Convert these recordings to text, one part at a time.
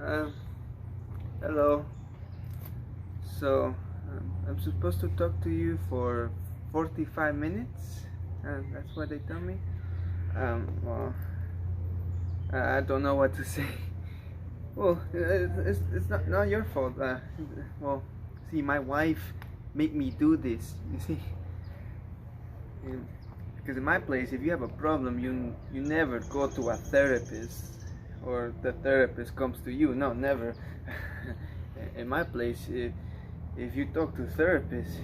Uh, Hello. So, I'm supposed to talk to you for 45 minutes. That's what they tell me. Well, I don't know what to say. Well, it's not your fault. Well, see, my wife made me do this. You see, And- because in my place, if you have a problem, you never go to a therapist, or the therapist comes to you. No, never. In my place, if you talk to therapists,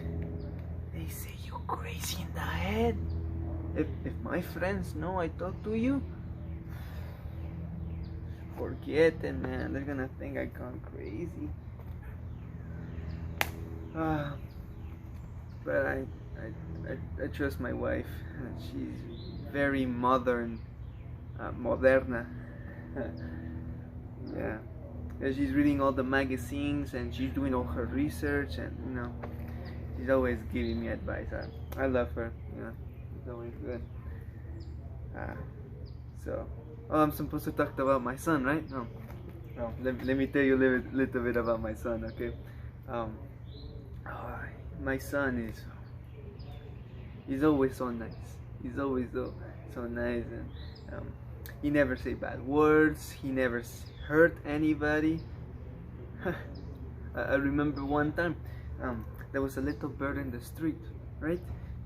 they say you're crazy in the head. If my friends know I talk to you, forget it, man. They're gonna think I gone crazy. Uh, but I trust my wife. She's very modern, moderna. Yeah. Yeah, she's reading all the magazines and she's doing all her research, and she's always giving me advice. I love her. It's always good. Uh, so, oh, I'm supposed to talk about my son, right? No, no. Let me tell you a little bit about my son, okay? Um, oh, my son he's always so nice. He's always so nice, and he never say bad words. He never hurt anybody. I remember one time, there was a little bird in the street, right?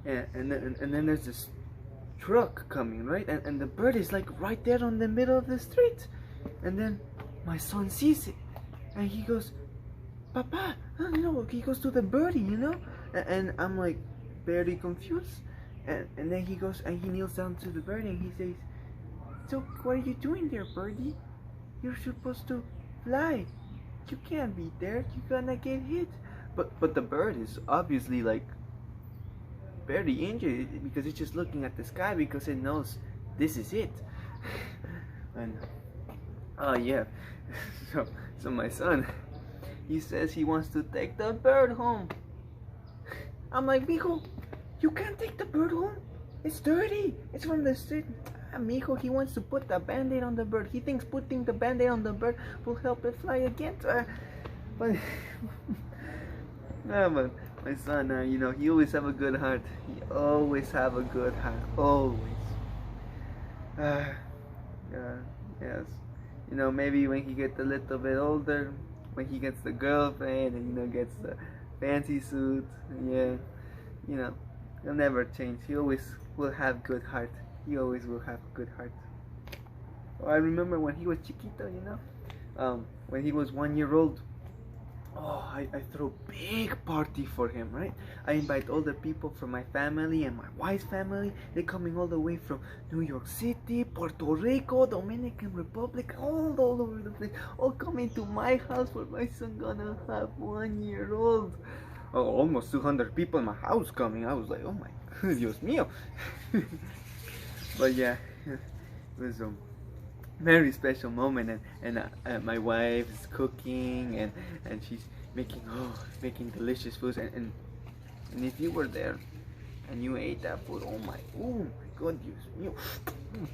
And then there's this truck coming, right? And the bird is like right there on the middle of the street. And then my son sees it, and he goes, "Papa," he goes to the birdie. And I'm like very confused. And then he goes and he kneels down to the birdie and he says, "So what are you doing there, birdie? You're supposed to fly. You can't be there. You're gonna get hit." But the bird is obviously like very injured because it's just looking at the sky because it knows this is it. And oh yeah, so my son, he says he wants to take the bird home. I'm like, "Mijo, you can't take the bird home. It's dirty. It's from the street." Mijo, he wants to put the band-aid on the bird. He thinks putting the band-aid on the bird will help it fly again. But no, but my son, he always have a good heart. He always have a good heart. Always. Uh, yeah, yes. Maybe when he gets a little bit older, when he gets the girlfriend and gets the fancy suit, yeah, you know, he'll never change. He always will have good heart. He always will have good heart. Oh, I remember when he was chiquito, when he was 1 year old. Oh, I throw big party for him, right? I invite all the people from my family and my wife's family. They're coming all the way from New York City, Puerto Rico, Dominican Republic, all over the place. All coming to my house for my son gonna have 1 year old. Oh, almost 200 people in my house coming. I was like, oh my, Dios mío. But yeah, it was very special moment, and my wife is cooking, and she's making delicious foods, and if you were there and you ate that food, oh my god, Dios mío,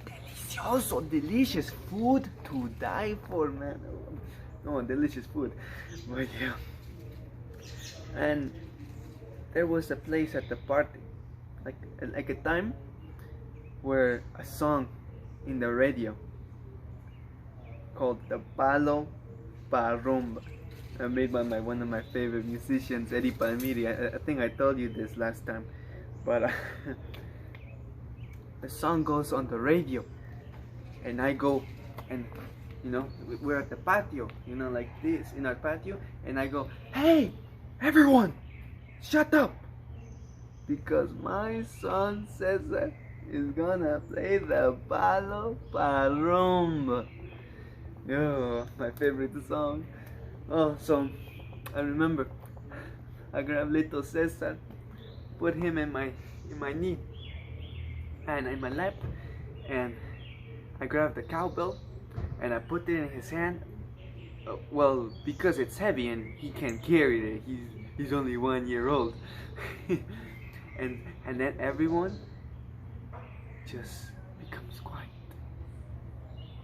delicioso, delicious food to die for, man. Oh, delicious food. But yeah, and there was a place at the party, like a time where a song in the radio called the Palo Pa Rumba, made by one of my favorite musicians, Eddie Palmiri. I think I told you this last time, but the song goes on the radio, and I go, and we're at the patio, like this in our patio, and I go, "Hey, everyone, shut up, because my son Cesar is gonna play the Palo Pa Rumba." Yeah, my favorite song. Oh, so I remember I grabbed little Cesar, put him in my knee and in my lap, and I grabbed the cowbell and I put it in his hand. Well, because it's heavy and he can't carry it. He's only 1 year old, and then everyone just becomes quiet.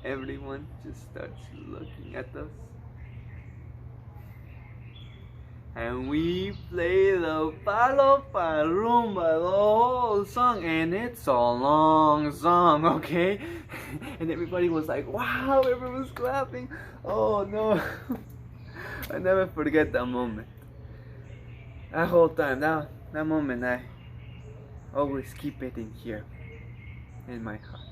Everyone just starts looking at us, and we play the palo palumba, the whole song, and it's a long song, okay? And everybody was like, wow, everyone was clapping. Oh no. I never forget that moment. That whole time, that moment, I always keep it in here, in my heart.